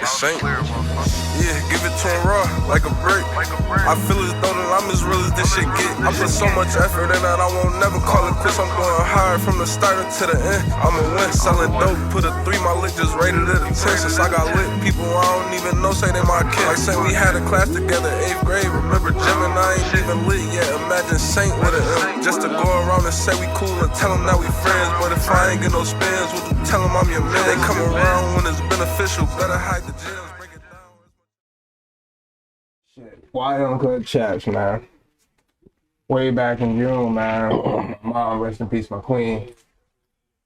saint. Yeah, give it to him raw, like a brick. I feel as though that I'm as real as this shit get. I put so much effort in that I won't never call it quits. I'm going hard from the start to the end. I'ma win, selling dope, put a 3, my lick just rated at a 10. Since I got lit, people I don't even know say they my kid. Like saying we had a class together, 8th grade. Remember Jim and I ain't even lit yet. Imagine Saint with an M. Just to go around and say we cool and tell them that we friends. But if I ain't get no spins, would you tell them I'm your man? They come around when it's beneficial, better hide the gems. Why Uncut Chats, man? Way back in June, man. My mom, rest in peace, my queen.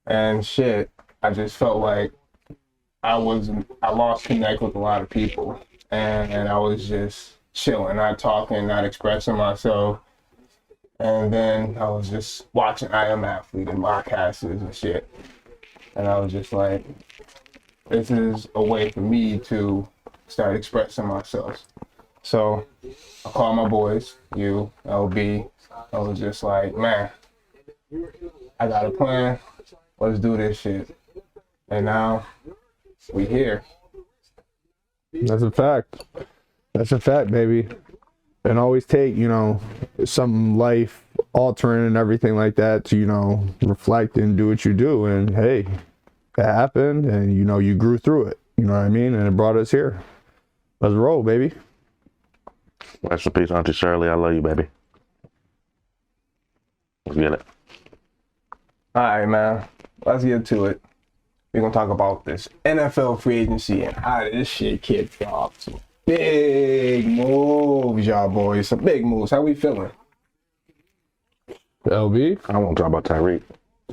And shit, I just felt like I lost connect with a lot of people. And I was just chilling, not talking, not expressing myself. And then I was just watching I Am Athlete and podcasts and shit. And I was just like, this is a way for me to start expressing myself. So I called my boys, you, LB. I was just like, man, I got a plan. Let's do this shit. And now we here. That's a fact. That's a fact, baby. And always take, some life altering and everything like that to, reflect and do what you do. And hey, that happened and, you grew through it. You know what I mean? And it brought us here. Let's roll, baby. Rest in peace, Auntie Shirley. I love you, baby. Let's get it. All right, man. Let's get to it. We're going to talk about this NFL free agency and how this shit kicked off. Some big moves, y'all boys. Some big moves. How we feeling? LB? I want to talk about Tyreek.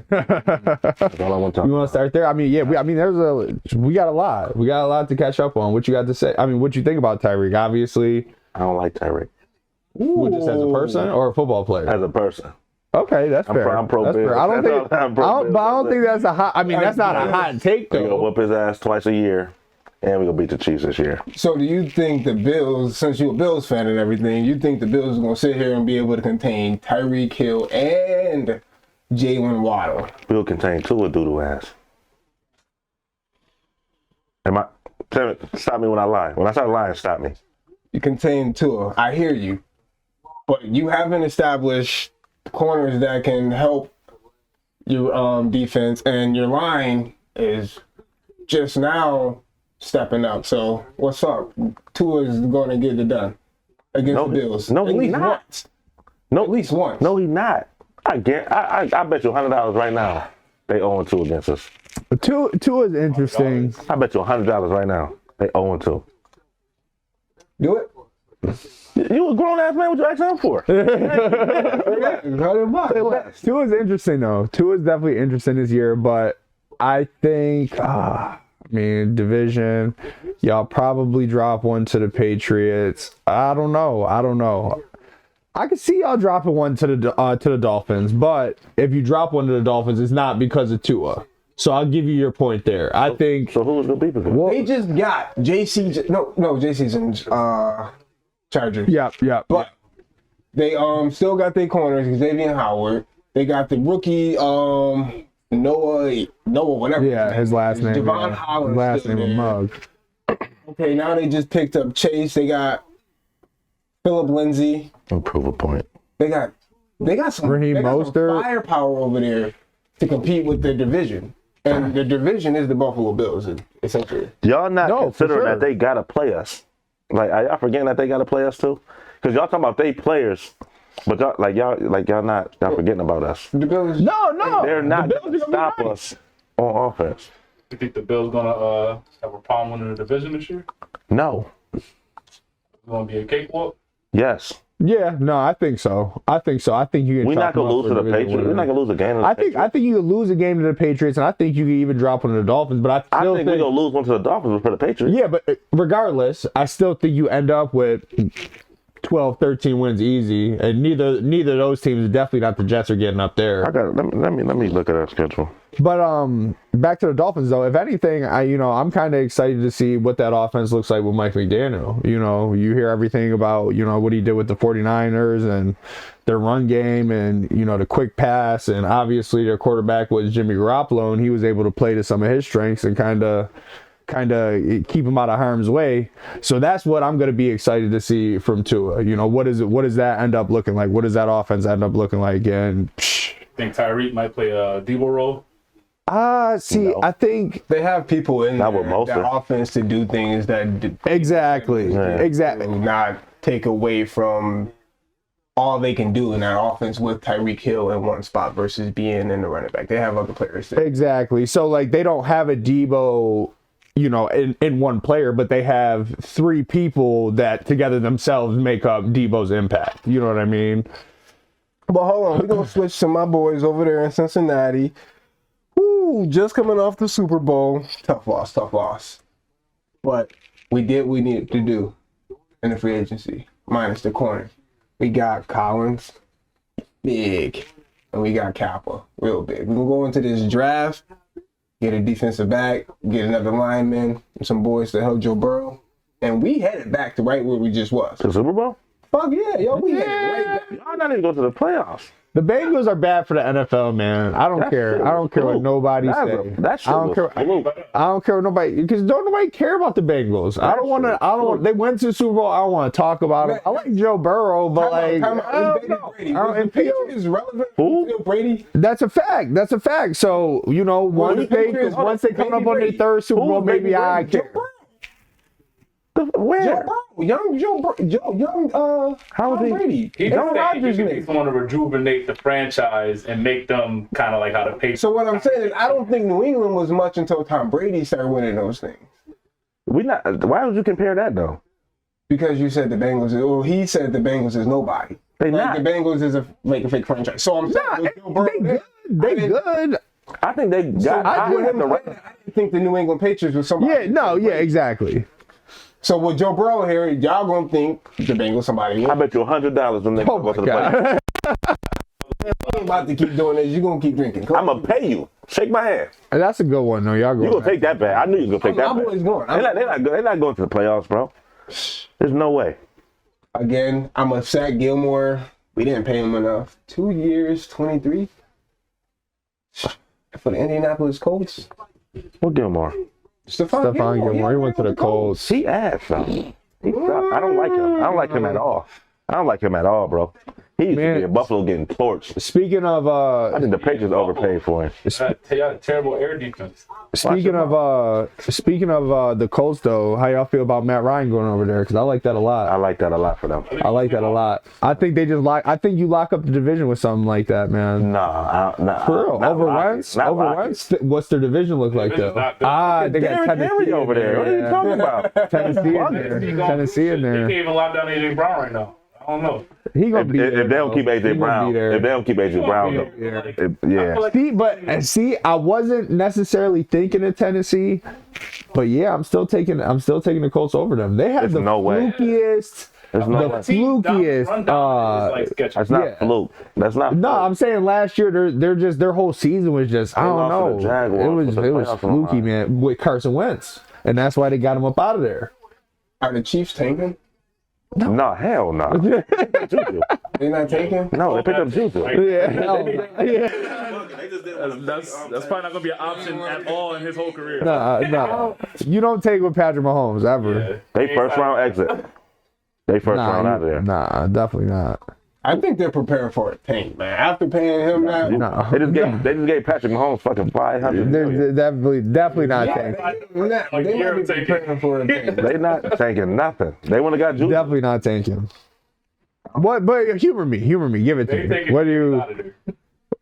That's all I want to talk You want to start there? I mean, yeah, we got a lot. We got a lot to catch up on. What you got to say? I mean, what you think about Tyreek? Obviously. I don't like Tyreek. Just as a person or a football player? As a person. Okay, that's fair. I'm pro Bills. I don't think that's a hot. I mean, that's not a hot take though. We're gonna whoop his ass twice a year, and we're gonna beat the Chiefs this year. So, do you think the Bills, since you're a Bills fan and everything, you think the Bills are gonna sit here and be able to contain Tyreek Hill and Jalen Waddle? We'll contain Tua doo-doo ass. Stop me when I lie. When I start lying, stop me. You contain Tua. I hear you, but you haven't established corners that can help your defense, and your line is just now stepping up. So what's up? Tua is going to get it done against the Bills. No, at least not. once. No, at least once. No, he's not. I bet you $100 right now they 0-2 against us. Tua is interesting. I bet you $100 right now they 0-2. Do it. You a grown ass man. What you asking him for? Tua is interesting though. Tua is definitely interesting this year, but I think, division, y'all probably drop one to the Patriots. I don't know. I could see y'all dropping one to the Dolphins, but if you drop one to the Dolphins, it's not because of Tua. So I'll give you your point there. I think. So who's gonna be because? Well, they just got JC. No, JC's in Chargers. Yeah. But they still got their corners, Xavier Howard. They got the rookie Noah, whatever. Yeah, his last name. Javon Holland. His last name is Mugg. Okay, now they just picked up Chase. They got Phillip Lindsay. Prove a point. They got some firepower over there to compete with their division. And the division is the Buffalo Bills, essentially. Y'all not considering that they gotta play us. Like, are y'all forgetting that they gotta play us too? Because y'all talking about they players, but y'all forgetting about us. The Bills, no, they're not gonna stop us on offense. You think the Bills gonna have a problem winning the division this year? No. It's gonna be a cakewalk? Yes. Yeah, no, I think so. I think you can. We're not gonna lose to the Patriots. We're not gonna lose a game. I think you can lose a game to the Patriots, and I think you can even drop one to the Dolphins. But I think we're gonna lose one to the Dolphins for the Patriots. Yeah, but regardless, I still think you end up with 12, 13 wins easy, and neither of those teams, definitely not the Jets, are getting up there. Let me look at our schedule. But back to the Dolphins though. If anything, I'm kind of excited to see what that offense looks like with Mike McDaniel. You hear everything about what he did with the 49ers and their run game and the quick pass, and obviously their quarterback was Jimmy Garoppolo, and he was able to play to some of his strengths and kind of kind of keep him out of harm's way. So that's what I'm going to be excited to see from Tua. You know, what does that end up looking like? What does that offense end up looking like? And think Tyreek might play a Debo role? No. I think they have people in Not there, with most that of- offense to do things that exactly. not take away from all they can do in that offense with Tyreek Hill in one spot versus being in the running back. They have other players there. Exactly. So like they don't have a Debo, you know, in one player, but they have three people that together themselves make up Debo's impact. You know what I mean? But hold on, we're going to switch to my boys over there in Cincinnati. Woo, just coming off the Super Bowl. Tough loss. But we did what we needed to do in the free agency, minus the corner. We got Collins, big, and we got Kappa, real big. We're going to go into this draft, get a defensive back, get another lineman, and some boys to help Joe Burrow. And we headed back to right where we just was. The Super Bowl? Fuck yeah, yo, we headed right back. Y'all not even go to the playoffs. The Bengals are bad for the NFL, man. I don't care. I don't care what nobody say. That shit I don't care. I don't care what nobody, because don't nobody care about the Bengals. I don't want to. They went to the Super Bowl. I don't want to talk about them. I like Joe Burrow, but like, Time out. Was the Patriots relevant? Who? Brady? that's a fact. So you know, once they come up on their third Super Bowl, maybe I care. Where? How old is he? Brady? He Aaron Rodgers just want to rejuvenate the franchise and make them kind of like how the Patriots. So what I'm saying is, I don't think New England was much until Tom Brady started winning those things. Why would you compare that though? Because you said the Bengals. Well, he said the Bengals is nobody. They like not. The Bengals is a fake franchise. So I'm saying, They good. I think they got. I didn't think the New England Patriots was somebody. Exactly. So with Joe Burrow here, y'all gonna think the Bengals somebody. I bet you $100 when they go to the playoffs. I'm about to keep doing this. You're gonna keep drinking. I'm gonna pay you. Shake my hand. That's a good one, though. Y'all You go. gonna take that bet? I knew you were gonna take that My bet. boy's going. They're not going to the playoffs, bro. There's no way. Again, I'm upset. Gilmore, we didn't pay him enough. 2 years, 23 for the Indianapolis Colts. What Gilmore? Stephon Gilmore. He went to the Colts. He ass though. He sucked. I don't like him. I don't like him at all. I don't like him at all, bro. He used to be in Buffalo getting torched. Speaking of, I think the Patriots overpaid for him. Terrible air defense. Speaking of the Colts, though, how y'all feel about Matt Ryan going over there? Because I like that a lot. I like that a lot for them. I like that a lot. I think they just I think you lock up the division with something like that, man. Nah. For real. Over Wentz? What's their division look like, though? They got Tennessee over there. What are you talking about? Tennessee in there. They can't even lock down AJ Brown right now. I don't know. He gonna be there. If they don't keep AJ Brown, yeah. See, I wasn't necessarily thinking of Tennessee, but yeah, I'm still taking the Colts over them. They had the flukiest. There's no way. Flukiest. That's not fluke. That's not. No, I'm saying last year their whole season was just I don't know. It was fluky, man, with Carson Wentz, and that's why they got him up out of there. Are the Chiefs tanking? No, hell no. They're not taking? No, they picked up Juju. That's probably not gonna be an option at all in his whole career. No. You don't take with Patrick Mahomes ever. Yeah. They first round exit. They first round out of there. Nah, definitely not. I think they're preparing for a tank, man. After paying him that, No. They just gave Patrick Mahomes fucking $500 million. They're definitely not tanking. they might be preparing for a tank. They not tanking nothing. They want to got Juju. Definitely not tanking. What? But humor me. Give it to me. What do you?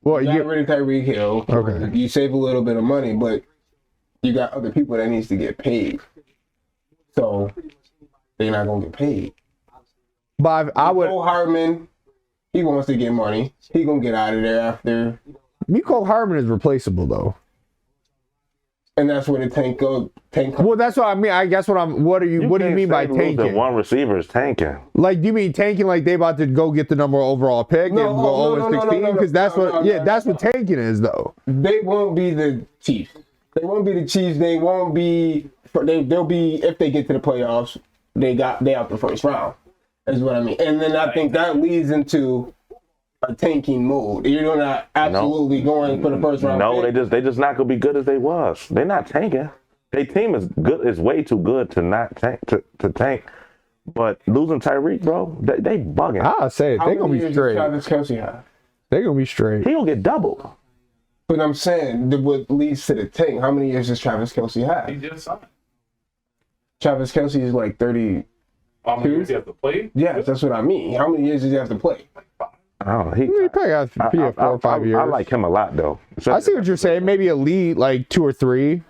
What You you? got rid of Tyreek Hill. Okay. You save a little bit of money, but you got other people that needs to get paid. So they're not gonna get paid. But I would. Cole Hartman, he wants to get money. He gonna get out of there after. Mecole Hardman is replaceable though. And that's where the tank goes. Well, that's what I mean. I guess what do you mean by tanking? One receiver is tanking. Like, do you mean tanking like they about to go get the number overall pick and go 0-16? Because that's what tanking is, though. They won't be the Chiefs. They won't be the Chiefs. They won't be. They'll be if they get to the playoffs. They out the first round. Is what I mean. And then I think that leads into a tanking mode. You're not absolutely going for the first round. No, pick. they just not gonna be good as they was. They're not tanking. Their team is good. Is way too good to not tank to tank. But losing Tyreek, bro, they bugging. I say it. How They many gonna be years does straight. Travis Kelce have? They gonna be straight. He gonna get doubled. But I'm saying, what leads to the tank? How many years does Travis Kelce He have? just signed. Travis Kelce is like 30. How many years he have to play? Yeah, that's what I mean. How many years does he have to play? Oh, He probably got 4 or 5 years. I like him a lot though. I see what you're saying. Maybe elite, like 2 or 3.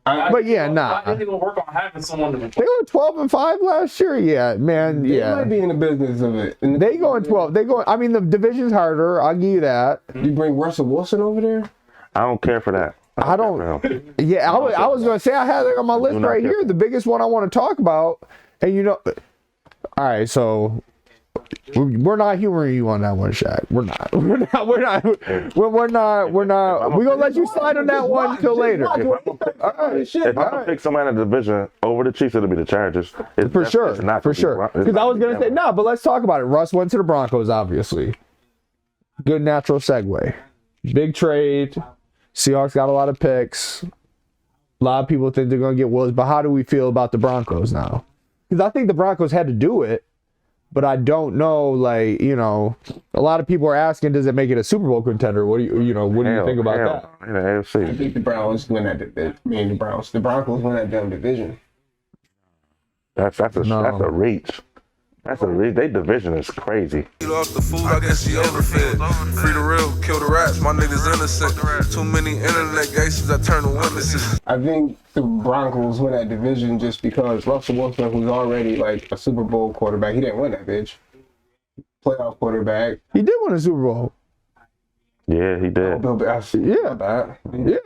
But yeah, nah. I think we'll work on having someone to They were 12-5 last year. Yeah, man. They Yeah. might be in the business of it. They going 12. They going. I mean, the division's harder. I'll give you that. You bring Russell Wilson over there? I don't care for that. I don't. Yeah, I was gonna say I had it on my list right here. The biggest one I want to talk about, and you know, all right. So we're not humoring you on that one, Shaq. We're not. We're gonna let you slide on that one until later. If I'm gonna pick someone in the division over the Chiefs, it'll be the Chargers. For sure. Because I was gonna say no, but let's talk about it. Russ went to the Broncos, obviously. Good natural segue. Big trade. Seahawks got a lot of picks. A lot of people think they're going to get Willis, but how do we feel about the Broncos now? Because I think the Broncos had to do it, but I don't know, like, you know, a lot of people are asking, does it make it a Super Bowl contender? What do you think about that? In the AFC. I think the Browns win that division. I mean, the Broncos win that damn division. That's a reach. That's a reach. Their division is crazy. Eat off the food, I guess he overfed. Free the real, kill the rats, my niggas innocent. Too many internet cases that turn to witnesses. I think the Broncos win that division just because Russell Wilson, who's already like a Super Bowl quarterback, he didn't win that bitch. Playoff quarterback. He did win a Super Bowl. Yeah, he did. Yeah. Yeah.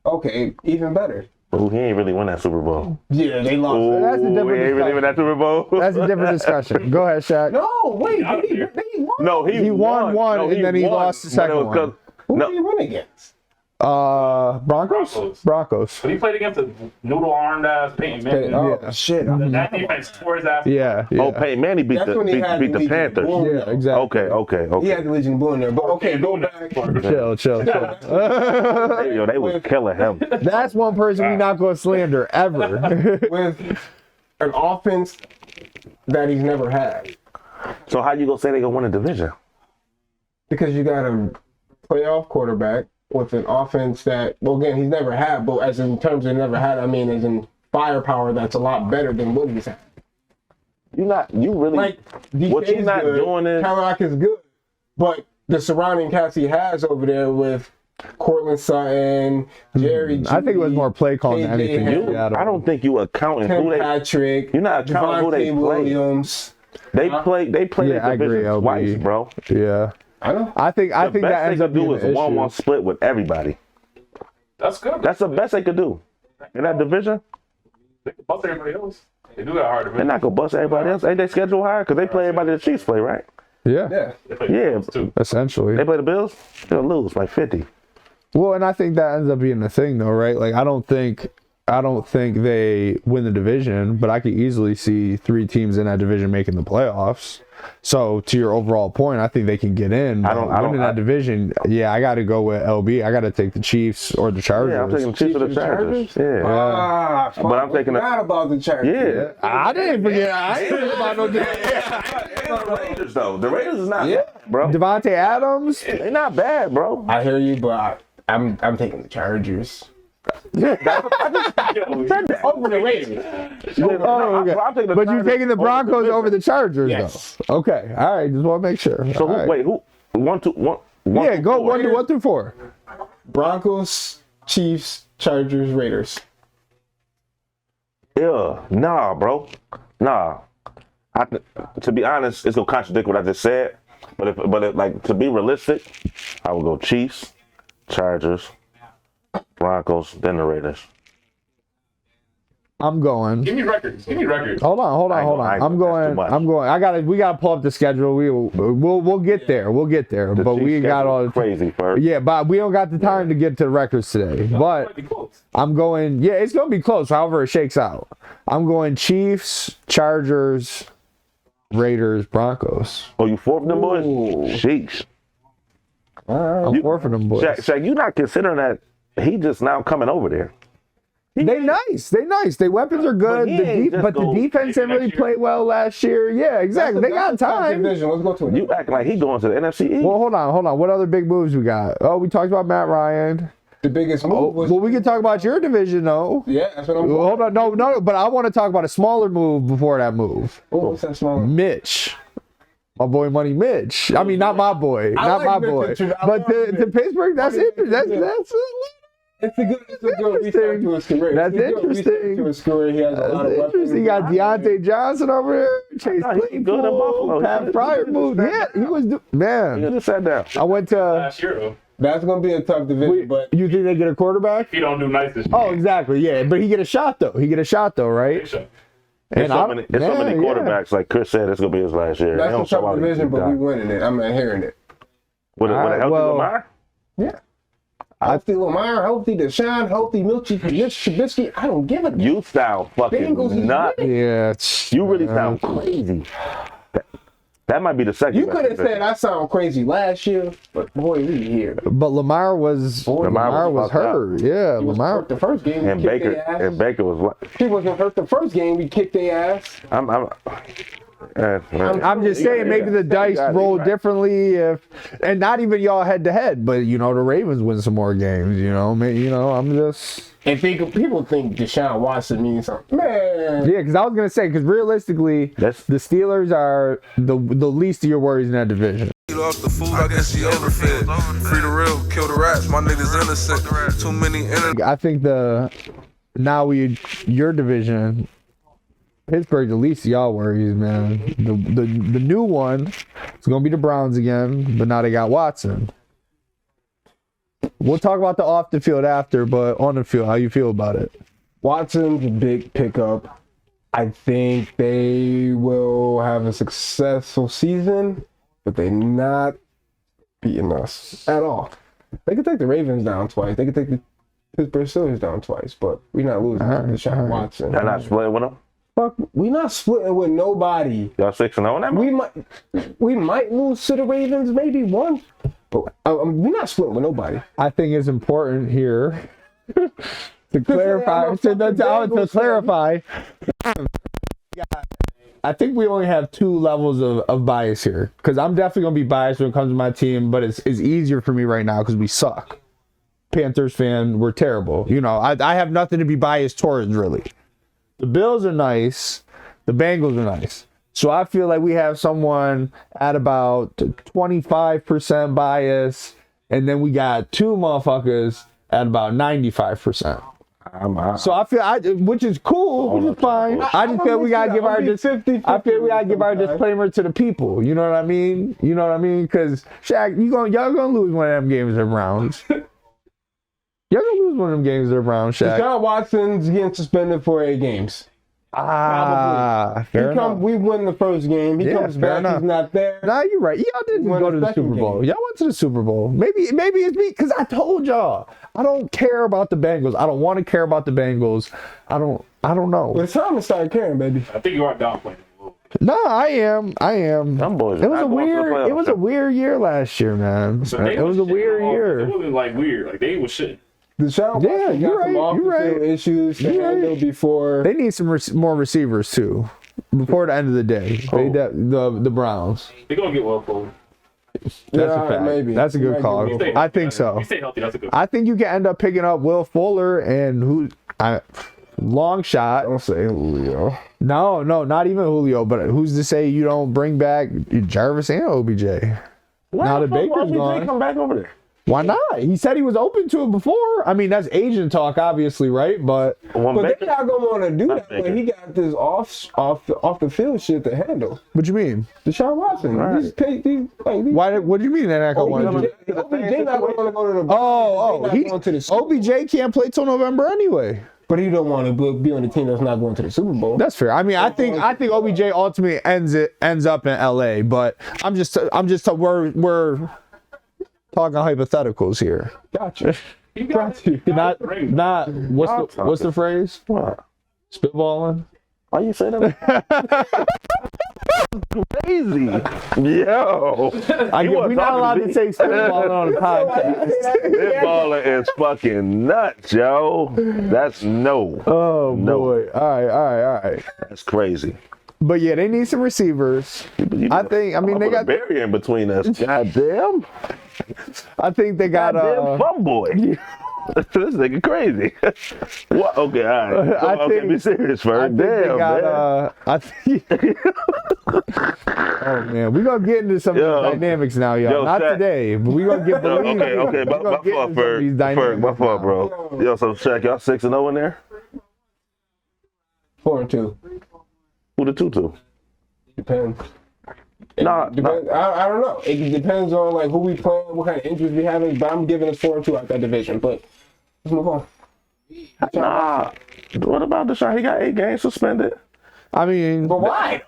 Okay, even better. Ooh, he ain't really won that Super Bowl. Yeah, they lost. Ooh, That's a different he ain't really win that Super Bowl. That's a different discussion. Go ahead, Shaq. No, wait, they won. No, He won one, No, and then he won, lost the second one. Who No. did he win against? Broncos. But he played against a noodle-armed ass Peyton Manning. Oh, Yeah. shit. That defense tore his ass. Yeah. Oh, Peyton Manning beat That's when he had the Legion Panthers. Bull. Yeah, exactly. Okay. He had the Legion Bull in there. But okay, go back. Chill. They was killing him. That's one person we're not going to slander ever. With an offense that he's never had. So how you gonna say they gonna win a division? Because you got a playoff quarterback with an offense that, well, again, he's never had, but as in terms of never had, I mean, as in firepower, that's a lot better than what he's had. You really Like, what DK you is not good, doing is Cadillac is good, but the surrounding cast he has over there with Cortland Sutton, Jerry G, I think it was more play calling than KJ anything. Hamler, Yeah, I don't think you accounting Tim who they Patrick, you're not accounting who they Devontae play. Williams. They play Yeah, I the agree, division LB. twice, bro. Yeah. I know. I think The that best ends they up could being do an is a 1-1 issue. split with everybody. That's good. That's the best they could do. In that division, They can bust everybody else. They do got hard they're division. not gonna bust everybody else. Ain't they scheduled higher? Because they play everybody the Chiefs play, right? Yeah, Yeah. They play Yeah. Bills, too. essentially. They play the Bills, they'll lose like 50. Well, and I think that ends up being the thing, though, right? Like, I don't think they win the division, but I could easily see 3 teams in that division making the playoffs. So, to your overall point, I think they can get in. Winning that division, yeah, I got to go with LB. I got to take the Chiefs or the Chargers. Yeah, I'm taking the Chiefs or the Chargers. Yeah. Ah, fuck, But I'm taking the- forgot about the Chargers. Yeah. I didn't forget. I ain't forget about no The Raiders, though. The Raiders is not bad, bro. Devontae Adams. They're not bad, bro. I hear you, but I'm taking the Chargers. Over the Raiders. Oh, okay. But you're taking the Broncos over the Chargers, Yes. though. Okay. All right. Just want to make sure. So All right. wait, who? One, two, one. Yeah, go 1 through 4. Broncos, Chiefs, Chargers, Raiders. Yeah, nah, bro, nah. To be honest, it's gonna contradict what I just said. But if like to be realistic, I would go Chiefs, Chargers, Broncos, then the Raiders. I'm going. Give me records. Hold on. I know, I'm going. We gotta pull up the schedule. We'll get there. The But Chiefs we got schedule all is crazy first. Yeah, but we don't got the time to get to the records today. But I'm going. Yeah, it's gonna be close. However it shakes out. I'm going Chiefs, Chargers, Raiders, Broncos. Oh, you fourth them boys? Ooh. Sheesh. I'm for them boys. Shaq, you not considering that he just now coming over there. They nice. They weapons are good. The defense didn't really play well last year. Yeah, exactly. They got time. Let's go to it. You acting like he going to the NFC East. Well, hold on. What other big moves we got? Oh, we talked about Matt Ryan. The biggest move was. Well, we can talk about your division though. Yeah, that's what I'm. Well, hold on, no, but I want to talk about a smaller move before that move. What's that smaller? Mitch. My boy Money Mitch. I mean, not my boy. Not my boy. But to Pittsburgh, that's interesting. It's a good return to his career. That's interesting. To his career, he has a lot of weapons. He got Deontay Johnson over here. Chase good in Buffalo. Pat Fryer moved. Yeah, he was. Man, you just sat down. I went to. Last year, though. That's gonna be a tough division. But you think they get a quarterback? If you don't do nice this year. Oh, exactly. Yeah, but he get a shot though. Right? There's so many quarterbacks, like Chris said, it's gonna be his last year. That's a tough division, but we winning it. I'm not hearing it. With a healthy Lamar? Yeah. Healthy Lamar, healthy Deshaun, healthy Trubisky. I don't give a damn. You sound fucking nuts. Yeah. You really sound crazy. That might be the second. You could have said I sound crazy last year, but boy, we here. But Lamar was hurt. Yeah, Lamar hurt the first game. And Baker was. He wasn't hurt the first game. We kicked their ass. I'm just saying, maybe the dice roll differently and not even y'all head to head, but the Ravens win some more games. I'm just. And people think Deshaun Watson means something, man. Yeah, because I was gonna say, because realistically, the Steelers are the least of your worries in that division. Off the food, I guess he overfed. Free the real, kill the rats. My niggas innocent. Too many innocent. I think your division. Pittsburgh, the least of y'all worries, man. The new one is going to be the Browns again, but now they got Watson. We'll talk about the off the field after, but on the field, how you feel about it? Watson's a big pickup. I think they will have a successful season, but they're not beating us at all. They could take the Ravens down twice. They could take the Pittsburgh Steelers down twice, but we're not losing to Deshaun Watson. They're not splitting with them? Fuck, we not splitting with nobody. Y'all 6-0 on that? We might lose to the Ravens, maybe one, but we're not splitting with nobody. I think it's important here to clarify. To clarify, I think we only have two levels of bias here, because I'm definitely gonna be biased when it comes to my team, but it's easier for me right now because we suck. Panthers fan, we're terrible. I have nothing to be biased towards really. The Bills are nice. The Bengals are nice. So I feel like we have someone at about 25% bias, and then we got two motherfuckers at about 95%. So I feel, which is cool, which is fine. I just feel we gotta give our disclaimer to the people. You know what I mean? Because Shaq, y'all gonna lose one of them games in rounds. Y'all gonna lose one of them games they're Brown, Shaq. Deshaun Watson's getting suspended for 8 games. Fair enough. We win the first game. He comes back. He's not there. Nah, you're right. Y'all didn't go to the Super Bowl. Y'all went to the Super Bowl. Maybe it's me, because I told y'all I don't care about the Bengals. I don't want to care about the Bengals. I don't know. But it's time to start caring, baby. I think you are downplaying. No, I am. Them boys. It was a weird year last year, man. It was a weird year. It wasn't weird. They was shit. Deshaun Watson got some off-the-field issues to handle before. They need some more receivers too. Before the end of the day, the Browns. They're gonna get well forward. That's a fact. Maybe. That's a good call. I think so. If you stay healthy, that's a good. I think you can end up picking up Will Fuller and long shot. Don't say Julio. No, not even Julio. But who's to say you don't bring back Jarvis and OBJ? Now that Baker's gone, come back over there. Why not? He said he was open to it before. I mean, that's agent talk, obviously, right? But they're not gonna want to do that when he got this off the field shit to handle. What you mean? Deshaun Watson. Right. Why? What do you mean they're not gonna want to do it? OBJ not gonna go to the OBJ can't play till November anyway. But he don't want to be on the team that's not going to the Super Bowl. That's fair. I mean, I think OBJ ultimately ends up in LA. But we're talking hypotheticals here. Gotcha. Not what's the phrase? What? Spitballing. Why you say that? crazy. Yo. We're not allowed to say spitballing on the podcast. Spitballing is fucking nuts, yo. That's no. Oh, No. boy. All right. That's crazy. But yeah, they need some receivers. They got a barrier in between us. Goddamn. I think they got Goddamn fun boy. This nigga crazy. What? Okay, all right. Okay, be serious first. Damn, man. Oh man, we're gonna get into some of these dynamics now, y'all. Not Shaq. Today, but we're gonna get Okay. My fault, Ferg. My fault, bro. Yo, so Shaq, y'all 6-0 in there? 4-2. Who the 2-2? Depends. Nah. Depends. I don't know. It depends on like who we playing, what kind of injuries we having. But I'm giving us 4-2 out that division. But let's move on. Nah. What about Deshaun? He got 8 games suspended. I mean, But why?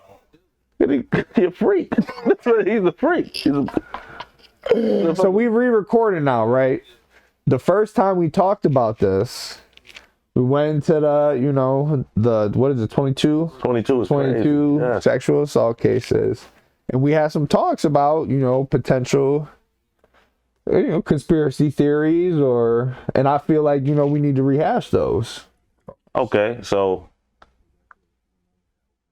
He a freak. He's a freak. so we re-recorded now, right? The first time we talked about this, we went into what is it, 22? 22 is 22 crazy. Yeah. sexual assault cases. And we had some talks about, potential, conspiracy theories and I feel like, we need to rehash those. Okay, so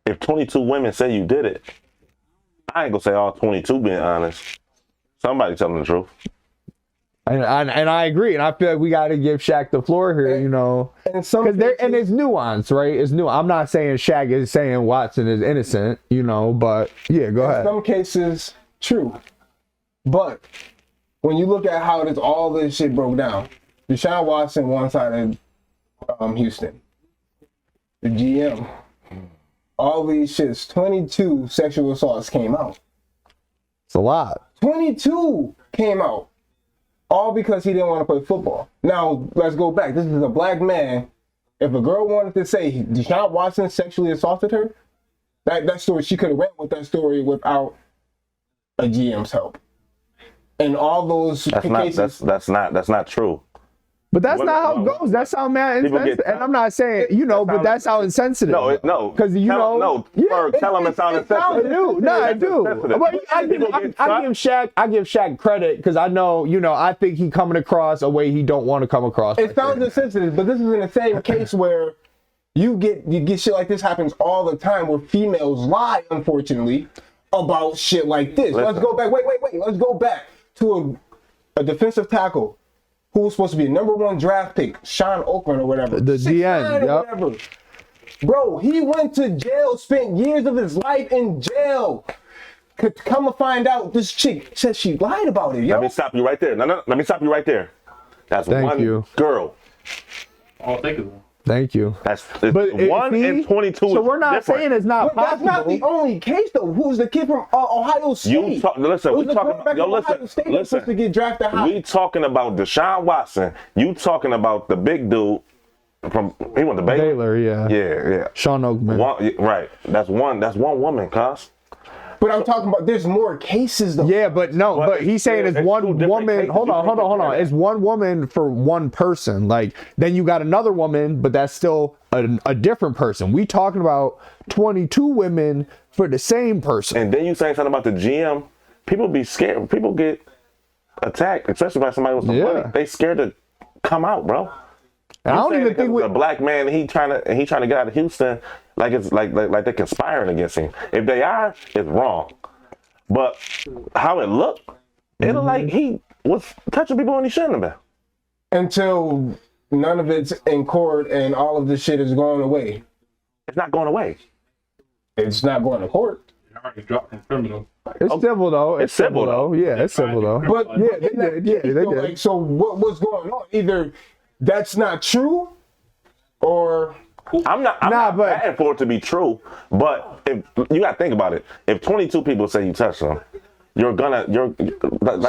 if 22 women say you did it, I ain't gonna say all 22 being honest. Somebody telling the truth. And I agree, and I feel like we got to give Shaq the floor here, And some and it's nuance, right? It's new. I'm not saying Shaq is saying Watson is innocent, but yeah, go ahead. In some cases, true. But when you look at how all this shit broke down, Deshaun Watson one-sided Houston, the GM, all these shits, 22 sexual assaults came out. It's a lot. 22 came out. All because he didn't want to play football. Now, let's go back. This is a black man. If a girl wanted to say Deshaun Watson sexually assaulted her, that story, she could have ran with that story without a GM's help. And all those cases... That's not true. But that's not how it goes. That's how insensitive. And I'm not saying, but that's how insensitive. No. Because Tell him it sounded sensitive. No, I do. But I give Shaq credit because I know, I think he coming across a way he don't want to come across. It sounds insensitive, but this is in the same case where you get shit like this happens all the time where females lie, unfortunately, about shit like this. Listen. Let's go back. Wait. Let's go back to a defensive tackle who was supposed to be a #1 draft pick, Sean Oakland or whatever. The DN, whatever. Bro, he went to jail, spent years of his life in jail. Could come to find out this chick said she lied about it, yo. Let me stop you right there. No, let me stop you right there. That's one girl. I'll think of them. Thank you. That's 1 in 22. So we're not saying it's not possible. That's not the only case though. Who's the kid from Ohio State? Listen, we talking about supposed to get drafted high. We talking about Deshaun Watson. You talking about the big dude he went to Baylor, yeah. Yeah. Sean Oakman. Right. That's one woman, cuz. But I'm talking about there's more cases though. Yeah, but he's saying it's one woman. Hold on. It's one woman for one person. Like then you got another woman, but that's still a different person. We talking about 22 women for the same person. And then you saying something about the GM. People be scared. People get attacked, especially by somebody with some money. They scared to come out, bro. And I don't even think a black man. He trying to get out of Houston. Like it's like they're conspiring against him. If they are, it's wrong. But how it looked, it looked like he was touching people when he shouldn't have been. Until none of it's in court and all of this shit is going away. It's not going away. It's not going to court. They already dropped from criminal. It's civil though. It's civil though. Yeah, it's civil though. But they did. Like, so what's going on? Either that's not true, or I'm not bad for it to be true, but if you gotta think about it, if 22 people say you touched them, you're like,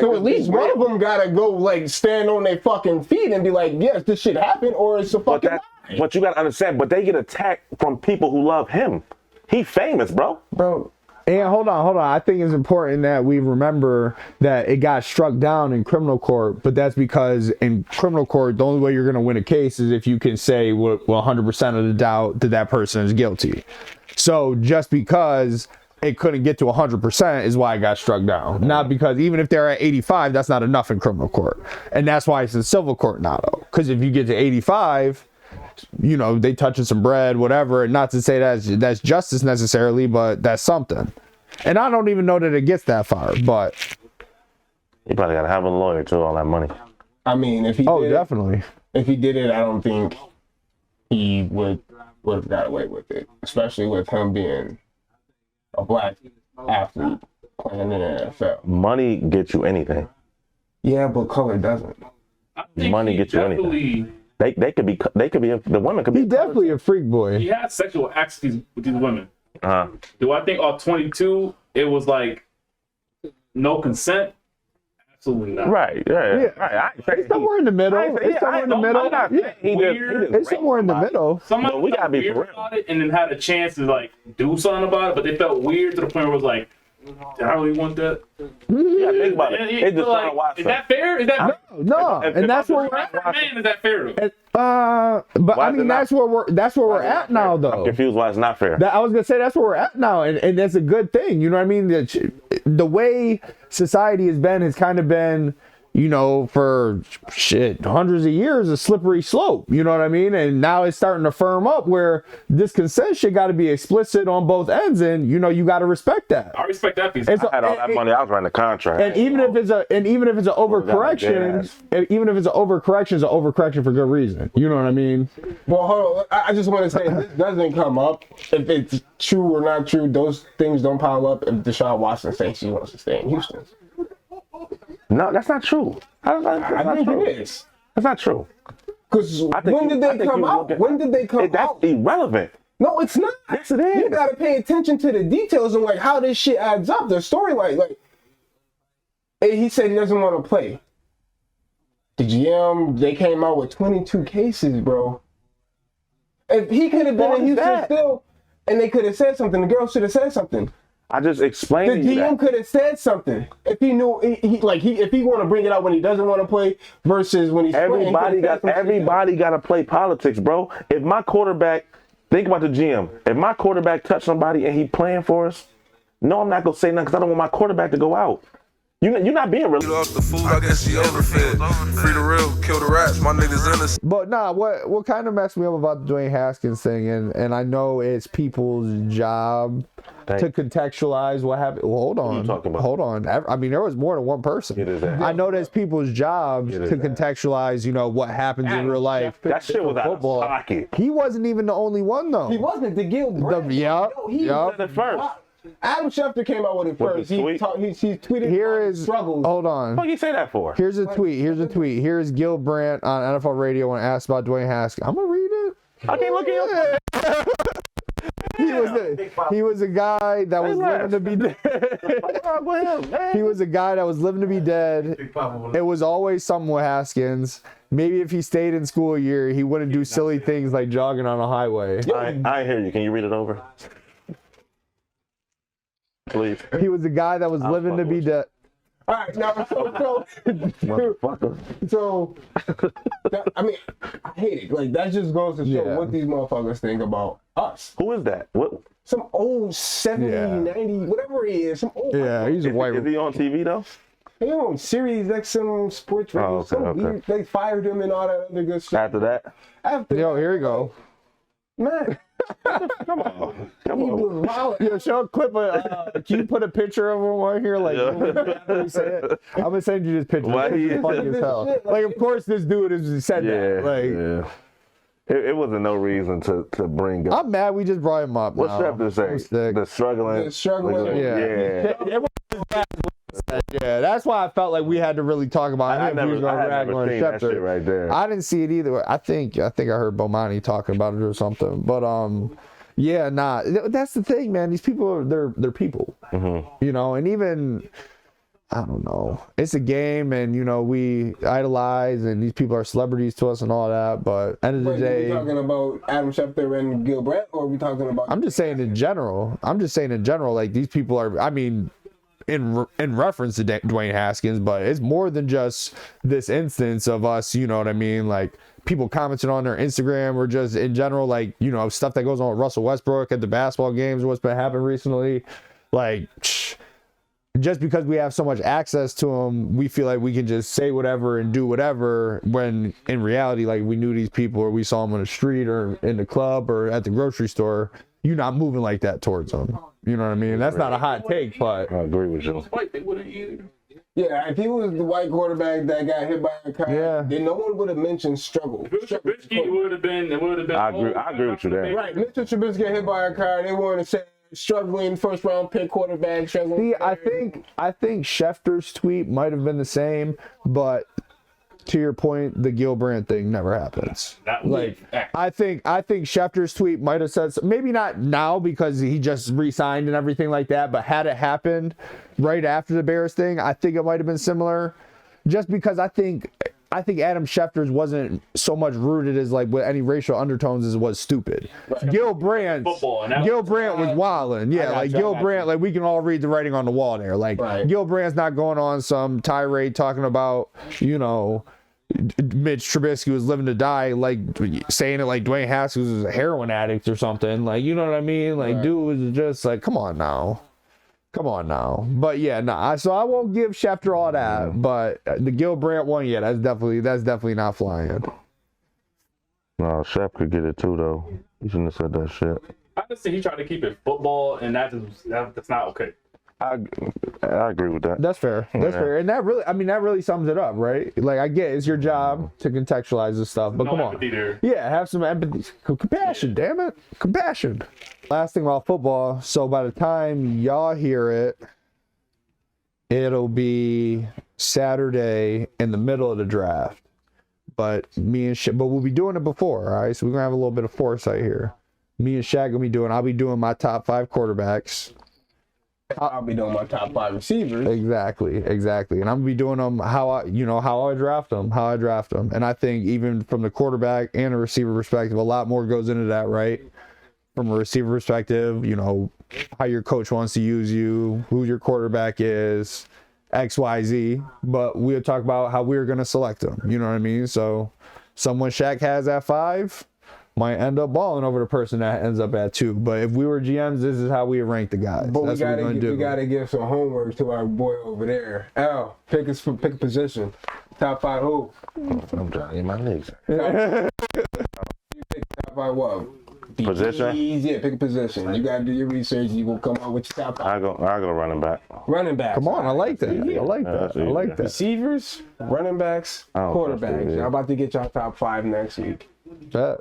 so at least one of them gotta go like stand on their fucking feet and be like, yes, this shit happened, or it's a fucking lie. But you gotta understand, but they get attacked from people who love him. He famous, bro. And hold on. I think it's important that we remember that it got struck down in criminal court, but that's because in criminal court, the only way you're going to win a case is if you can say, well, 100% of the doubt that person is guilty. So just because it couldn't get to 100% is why it got struck down. Not because even if they're at 85, that's not enough in criminal court. And that's why it's in civil court now, though. Because if you get to 85, you know, they touching some bread, whatever. And not to say that's justice necessarily, but that's something. And I don't even know that it gets that far, but... You probably got to have a lawyer, too, all that money. I mean, if he definitely. If he did it, I don't think he would have got away with it. Especially with him being a black athlete playing in the NFL. Money gets you anything. Yeah, but color doesn't. Money gets you anything. They could be the women could be. He's definitely a freak boy. He had sexual acts with these women. Uh-huh. Do I think all 22 it was like no consent? Absolutely not. Right. Yeah. Right. It's somewhere in the middle. It's somewhere in the middle. It's somewhere in the middle. Somebody we gotta be weird for real about it and then had a chance to like do something about it, but they felt weird to the point where it was like, did I really want that? Yeah, think about it. It's Deshaun Watson. Is that fair? Is that No, and that's where we're at. Man, is that fair? But I mean that's where we're at now, though. I'm confused why it's not fair. I was gonna say that's where we're at now, and that's a good thing. You know what I mean? The way society has kind of been, you know, for hundreds of years, a slippery slope. You know what I mean? And now it's starting to firm up where this consent shit got to be explicit on both ends, and you know you got to respect that. I respect that piece. I had all that money. I was writing the contract. And even if it's an overcorrection, it's an overcorrection for good reason. You know what I mean? Well, hold on. I just want to say this doesn't come up. If it's true or not true, those things don't pile up if Deshaun Watson says he wants to stay in Houston. No, that's not true. I think it is. That's not true. Because when did they come out? When did they come out? That's irrelevant. No, it's not. Yes, it is. You gotta pay attention to the details and like how this shit adds up. The storyline, like, he said he doesn't want to play. The GM, they came out with 22 cases, bro. If he could have been in Houston still, and they could have said something, the girl should have said something. I just explained. The GM could have said something if he knew. If he want to bring it out when he doesn't want to play versus when he's everybody got to play politics, bro. If my quarterback, think about the GM. If my quarterback touched somebody and he playing for us, no, I'm not gonna say nothing because I don't want my quarterback to go out. You're not being real. Eat off the food, I guess he overfed. Free the real, kill the rats, my niggas innocent. But nah, what kind of messed me up about the Dwayne Haskins thing, and I know it's people's job to contextualize what happened. Well, hold on. What are you talking about? Hold on. I mean, there was more than one person. It is that. I know there's people's jobs to contextualize, you know, what happens in real life. That shit was out of pocket. He wasn't even the only one, though. He wasn't the Gilbert. He said it first. Adam Schefter came out with it first. He tweeted. Here is struggles. Hold on. What do you say that for? Here's a tweet. Here's Gil Brandt on NFL Radio when asked about Dwayne Haskins. I'm gonna read it. I can't look at you. He was a guy that was living to be dead. He was a guy that was living to be dead. It was always something with Haskins. Maybe if he stayed in school a year, he wouldn't do silly things like jogging on a highway. I hear you. Can you read it over? Please. He was a guy that was living to be dead. All right, now I mean, I hate it. Like that just goes to show what these motherfuckers think about us. Who is that? What? Some old 70, 90, whatever he is. Some old. He's a white. Is he on TV though? He on Sirius XM Sports Radio. Okay. They fired him and all that other good stuff. Here we go. Man. Come on. Yo, show a clip of, can you put a picture of him right here? Like, I'm gonna send you this picture. It's funny as hell. Like, of course, this dude has said that. Like, it wasn't no reason to bring up. I'm mad we just brought him up. What's up to say? The struggling. Yeah, that's why I felt like we had to really talk about him. I never seen that shit right there. I didn't see it either. I think I heard Bomani talking about it or something. But that's the thing, man. These people they're people, you know. And even I don't know. It's a game, and you know we idolize, and these people are celebrities to us and all that. But end of the day, are we talking about Adam Schefter and Gil Brandt, or are we talking about? I'm just saying in general. Like these people are. I mean. In reference to Dwayne Haskins, but it's more than just this instance of us, you know what I mean? Like people commenting on their Instagram or just in general, like, you know, stuff that goes on with Russell Westbrook at the basketball games, what's been happening recently. Like, just because we have so much access to them, we feel like we can just say whatever and do whatever, when in reality, like, we knew these people or we saw them on the street or in the club or at the grocery store, you're not moving like that towards them. You know what I mean? That's not a hot take, but I agree with you. White, they wouldn't either. Yeah, if he was the white quarterback that got hit by a car, then no one would have mentioned struggle. Trubisky would have been. I agree with you there. Right, Mr. Trubisky got hit by a car. They want to say struggling first round pick quarterback. Struggling. See, I think Schefter's tweet might have been the same, but to your point, the Gil Brandt thing never happens. Like, I think Schefter's tweet might have said, maybe not now because he just re-signed and everything like that, but had it happened right after the Bears thing, I think it might have been similar. Just because I think Adam Schefter's wasn't so much rooted as like with any racial undertones as it was stupid. Right. Gil Brandt was wilding. Yeah, like Gil Brandt, like we can all read the writing on the wall there. Like Gil Brandt's not going on some tirade talking about, you know, Mitch Trubisky was living to die, like saying it like Dwayne Haskins was a heroin addict or something. Like, you know what I mean? Like, dude was just like, come on now. But yeah, nah. So I won't give Schefter all that, but the Gil Brandt one, yeah, that's definitely not flying. No, Shep could get it too, though. He shouldn't have said that shit. I just think he tried to keep it football, and that's not okay. I agree with that. That's fair. That's fair. And that really sums it up, right? Like, I get it's your job to contextualize this stuff, but come on. There. Yeah, have some empathy. Compassion, damn it. Compassion. Last thing about football, so by the time y'all hear it, it'll be Saturday in the middle of the draft. But we'll be doing it before, all right? So we're going to have a little bit of foresight here. Me and Shaq I'll be doing my top 5 quarterbacks. I'll be doing my top 5 receivers. Exactly. And I'm gonna be doing them how I draft them. And I think even from the quarterback and a receiver perspective, a lot more goes into that, right? From a receiver perspective, you know, how your coach wants to use you, who your quarterback is, X, Y, Z. But we'll talk about how we're gonna select them. You know what I mean? So someone Shaq has at 5 might end up balling over the person that ends up at 2. But if we were GMs, this is how we rank the guys. But we gotta give some homework to our boy over there. Al, pick a position. Top 5 who? I'm trying to get my legs. You pick top 5 what? Position? Yeah, pick a position. You gotta do your research. You gonna come up with your top 5. I go running back. Running backs. Come on, I like that. I like that. Receivers, running backs, quarterbacks. I'm about to get y'all top 5 next week. I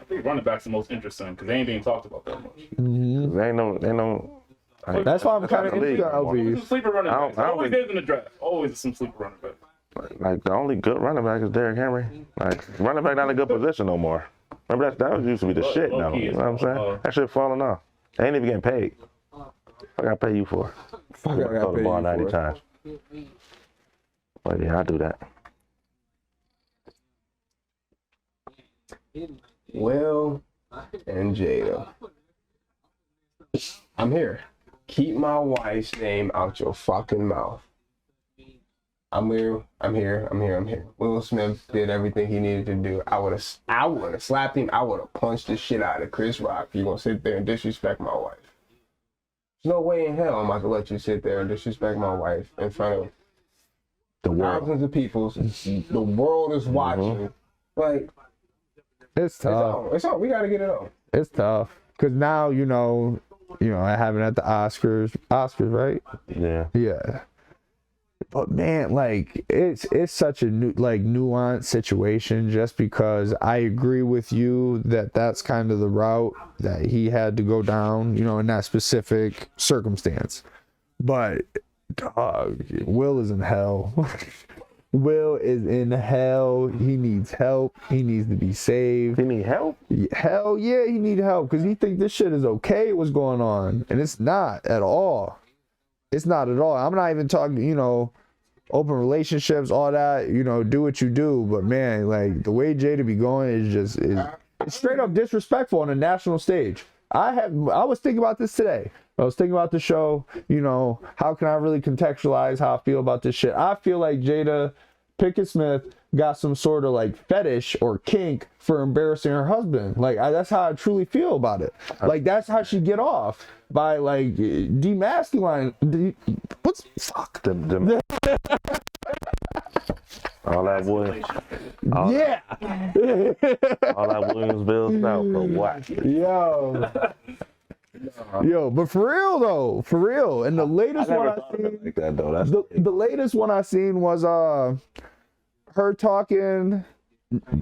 think running back's the most interesting because they ain't being talked about that much. Mm-hmm. They ain't no. That's why I'm kind of into LBs. Sleeper running backs. Always is in the draft. Always some sleeper running backs. Like the only good running back is Derrick Henry. Like running back not a good position no more. Remember that used to be the shit now. You know what I'm saying? That shit falling off. They ain't even getting paid. What I gotta pay you for? Fuck, I gotta throw the pay ball you 90 for times. But yeah, I do that. Will and Jada, I'm here. Keep my wife's name out your fucking mouth. I'm here. Will Smith did everything he needed to do. I would have slapped him. I would have punched the shit out of Chris Rock. You gonna sit there and disrespect my wife? There's no way in hell I'm about to let you sit there and disrespect my wife in front of The world. thousands of people. The world is watching. Like, it's tough. It's on. We gotta get it on. It's tough because now you know, I have it at the Oscars, right? Yeah. But man, like it's such a nuanced situation. Just because I agree with you that that's kind of the route that he had to go down, in that specific circumstance. But dog, Will is in hell. Will is in hell. He needs help. He needs to be saved. He need help? Hell yeah, he need help because he think this shit is okay, what's going on. And it's not at all. It's not at all. I'm not even talking, open relationships, all that, do what you do. But man, like the way Jada be going is it's straight up disrespectful on a national stage. I was thinking about this today. I was thinking about the show, how can I really contextualize how I feel about this shit? I feel like Jada Pinkett Smith got some sort of like fetish or kink for embarrassing her husband. Like that's how I truly feel about it. Like that's how she get off by like demasculine. What's fuck? All that Williams. Yeah. All that Williamsville stuff for what? Yo, but for real though, for real. And the latest one I seen, like that though. That's the latest one I seen was her talking,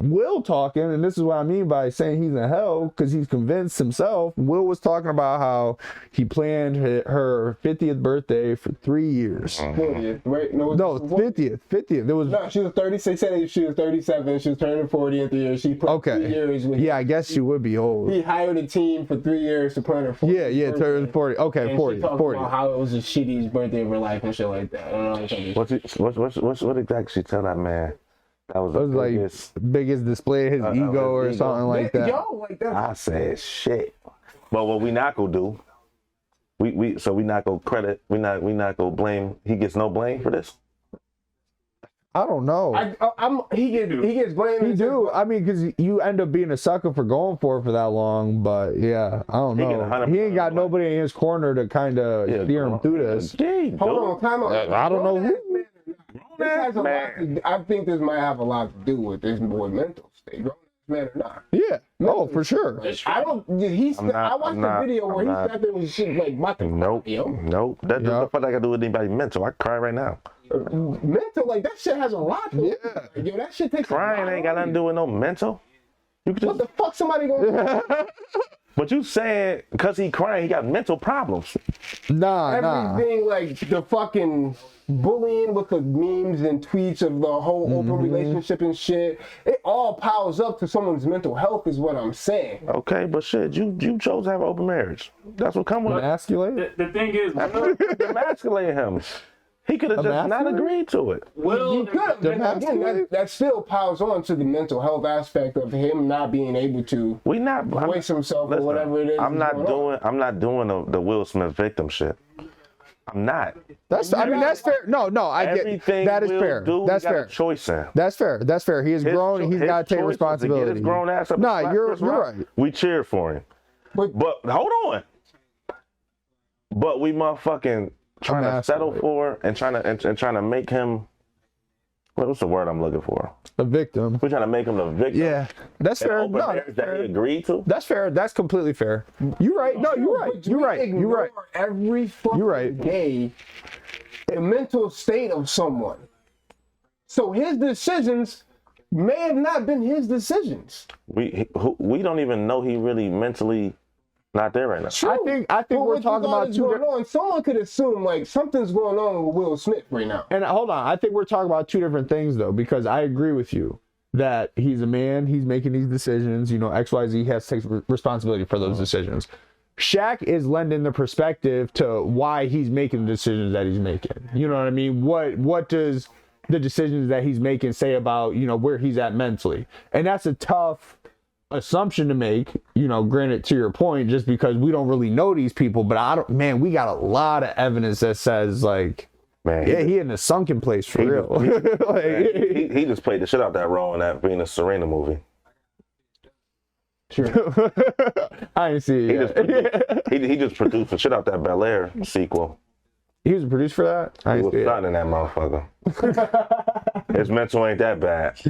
Will talking, and this is what I mean by saying he's in hell because he's convinced himself. Will was talking about how he planned her 50th birthday for 3 years. 40th, right? No, 50th. It was no. She was 36. Said she was 37. She was turning 40 at the year. She put 3 years with. Yeah, I guess she would be old. He hired a team for 3 years to plan her 40th. Yeah, turning 40. Okay, and 40. She talked 40. about how it was the shittiest birthday of her life and shit like that. I don't know what exactly she tell that man? That was the biggest display of his ego or something like that. Yo, like that. I said shit. But what we not gonna do, we not gonna credit, we not gonna blame. He gets no blame for this. I don't know. He gets blamed. He do. I mean, because you end up being a sucker for going for that long. But yeah, I don't know. He ain't got nobody in his corner to kind of steer him through this. Hold on, time out. I don't know who. This has a lot I think this might have a lot to do with this boy mental state, grown man or not. Yeah. Oh, for sure. I don't. I watched the video where he sat there with shit like my. Nope. That the fuck I got to do with anybody mental. I cry right now. Mental, like that shit has a lot to it. Like, yo, that shit takes. Crying ain't got nothing to do with no mental. You could just, what the fuck somebody gonna do? But you saying because he crying, he got mental problems. Everything like the fucking bullying with the memes and tweets of the whole open relationship and shit, it all piles up to someone's mental health is what I'm saying. Okay, but shit, you chose to have an open marriage. That's what come with it. Emasculate? The thing is, Emasculate him. He could have just not agreed to it. He could have. Again, that still piles on to the mental health aspect of him not being able to voice himself or whatever it is. I'm not doing the Will Smith victim shit. I'm not. That's fair. No, I get everything. That is fair. That's fair. Choice in. That's fair. He is grown. He's got to take responsibility. To get his grown ass up. Nah, you're right. We cheer for him. But hold on. But we motherfucking trying to settle for and trying to make him. What's the word I'm looking for? A victim. We're trying to make him the victim. Yeah, that's fair. No, that he agreed to. That's fair. That's completely fair. You're right. No, you're right. You're right. Every fucking day, the mental state of someone. So his decisions may have not been his decisions. We don't even know he really mentally not there right now. True. I think we're talking about two different. Someone could assume like something's going on with Will Smith right now. And hold on, I think we're talking about two different things though, because I agree with you that he's a man, he's making these decisions. You know, XYZ has to take responsibility for those decisions. Shaq is lending the perspective to why he's making the decisions that he's making. You know what I mean? What does the decisions that he's making say about, you know, where he's at mentally? And that's a tough assumption to make, you know, granted to your point, just because we don't really know these people, but we got a lot of evidence that says like, man, he in a sunken place for real. He just played the shit out that role in that being a Serena movie. True. I didn't see it. He just produced the shit out that Bel Air sequel. He was a producer for that? He was starting that motherfucker. His mental ain't that bad.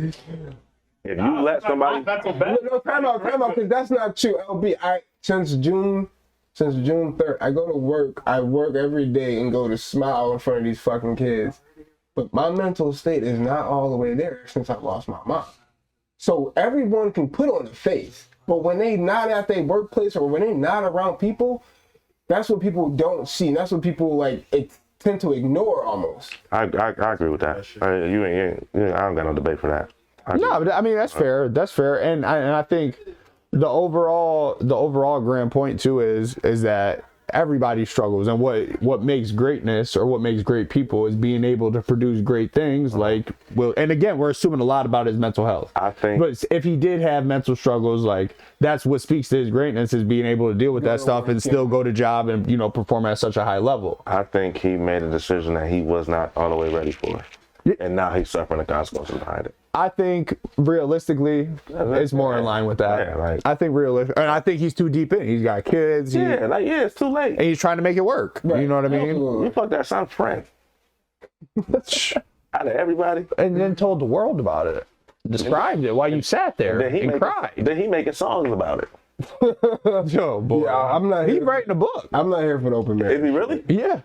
If you let somebody, no, time out, because that's not true. LB, since June 3rd, I go to work. I work every day and go to smile in front of these fucking kids. But my mental state is not all the way there since I lost my mom. So everyone can put on a face, but when they not at their workplace or when they not around people, that's what people don't see. And that's what people tend to ignore almost. I agree with that. I don't got no debate for that. No, but I mean that's fair. That's fair, and I think the overall grand point too is that everybody struggles, and what makes greatness or what makes great people is being able to produce great things. Like, and again, we're assuming a lot about his mental health. I think, but if he did have mental struggles, like that's what speaks to his greatness is being able to deal with that stuff and still go to job and perform at such a high level. I think he made a decision that he was not all the way ready for. and now he's suffering the consequences behind it. I think realistically, it's more in line with that. Yeah, like, I think and I think he's too deep in. He's got kids. It's too late. And he's trying to make it work. Right. You know what I mean? You fucked that son's friend. Out of everybody. And then told the world about it. Described it while you sat there and cried. Then he making songs about it. Yo, boy. Yeah, I'm not. He's writing a book. I'm not here for the open marriage. Is he really? Yeah.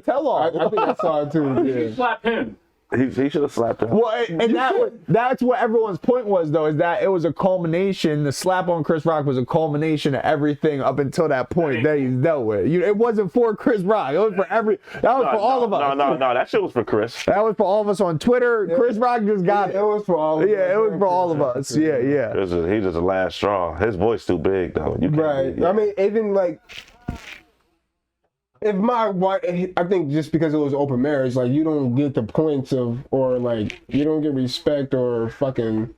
Tell all. I think I saw it too. You slap him. He should have slapped him. Well, and that's what everyone's point was, though, is that it was a culmination. The slap on Chris Rock was a culmination of everything up until that point that he's dealt with. It wasn't for Chris Rock. It was for all of us. No. That shit was for Chris. That was for all of us on Twitter. Yeah. Chris Rock just got it. It was for all of us. Yeah, it was for all of us. Yeah. He's just the last straw. His voice too big, though. Right. I mean, even like, if my wife, I think just because it was open marriage, like, you don't get the points or like, you don't get respect or fucking,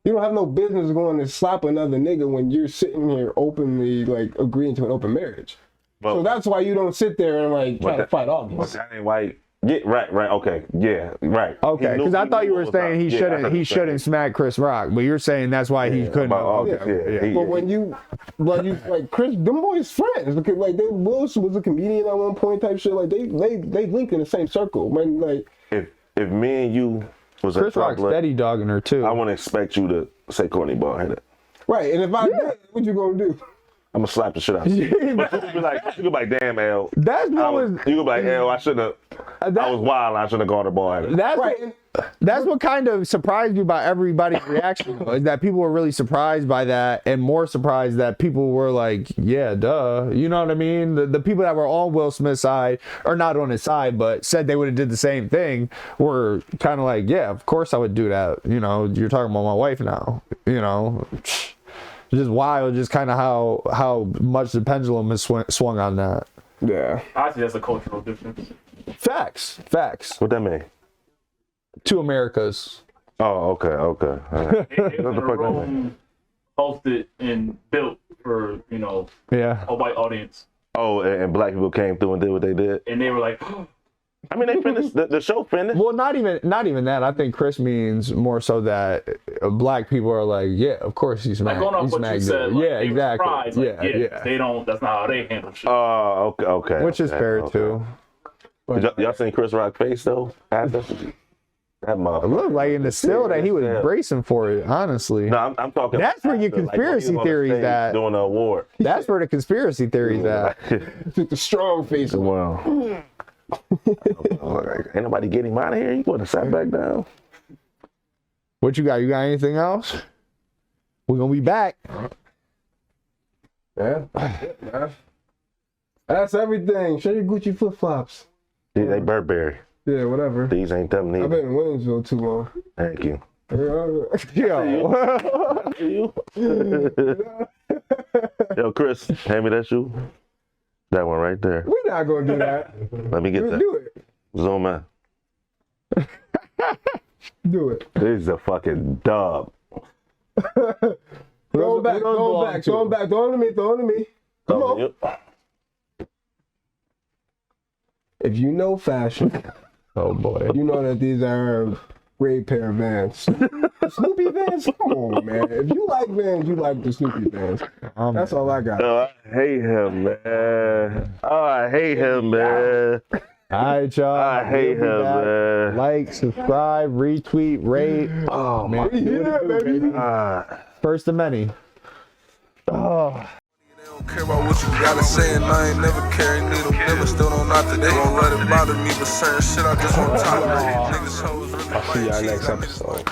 you don't have no business going to slap another nigga when you're sitting here openly, like, agreeing to an open marriage. So that's why you don't sit there and, like, try to fight all But this. that ain't why. Yeah, right, okay, yeah, right. Okay, because I thought you were saying he shouldn't smack Chris Rock, but you're saying that's why he couldn't. But when you like Chris, them boys friends, because like Wilson was a comedian at one point type shit. Like they linked in the same circle. Man, like if me and you was Chris Rock's steady dogging her too. I wouldn't expect you to say Courtney Ballheaded. Right, and if I did, what you gonna do? I'm gonna slap the shit out of you. You be like, damn, L. That's what was. You go like, L, I shouldn't have. I was wild. I shouldn't have called her Ballheaded. That's what kind of surprised me about everybody's reaction, though, is that people were really surprised by that, and more surprised that people were like, yeah, duh. You know what I mean? The people that were on Will Smith's side, or not on his side, but said they would have did the same thing, were kind of like, yeah, of course I would do that. You know, you're talking about my wife now. You know, just wild, just kind of how much the pendulum has swung on that. Yeah. I think that's a cultural difference. Facts. What that mean? Two Americas. Oh, okay. All right. It was a room hosted and built for, a white audience. Oh, and black people came through and did what they did. And they were like, I mean, they finished the show finished. Well, not even that. I think Chris means more so that black people are like, yeah, of course he's mad. Like going off what you said, like, yeah, exactly. Surprised, like, they don't. That's not how they handle shit. Oh, okay. Which is fair too. Did y'all seen Chris Rock's face though? After that motherfucker. It looked like in the still that he was bracing for it. Honestly, no, I'm talking. That's where your conspiracy theories at. Doing the award. That's where the conspiracy theories at. Took the strong face. Wow. Ain't nobody getting him out of here. You want to sat back down. What you got? You got anything else? We're gonna be back. Yeah. That's everything. Show your Gucci flip flops. They Burberry. Yeah, whatever. These ain't them neither. I've been in Williamsville too long. Thank you. Yo, Chris, hand me that shoe. That one right there. We're not gonna do that. Let me get that. Do it. Zoom in. Do it. This is a fucking dub. Throw back. Throw it to me. Come on. If you know fashion, oh boy, you know that these are a great pair of Vans. Snoopy Vans? Come on, man. If you like Vans, you like the Snoopy Vans. That's all I got. Oh, I hate him, man. All right, y'all. I hate him, man. Like, subscribe, retweet, rate. Oh, man. Yeah, baby. First of many. Oh. Don't care about what you gotta say, and I ain't never carry needle. Never still don't not that they gon' let it bother me, but certain shit I just won't tolerate. Niggas hoes really. I'll see y'all next episode.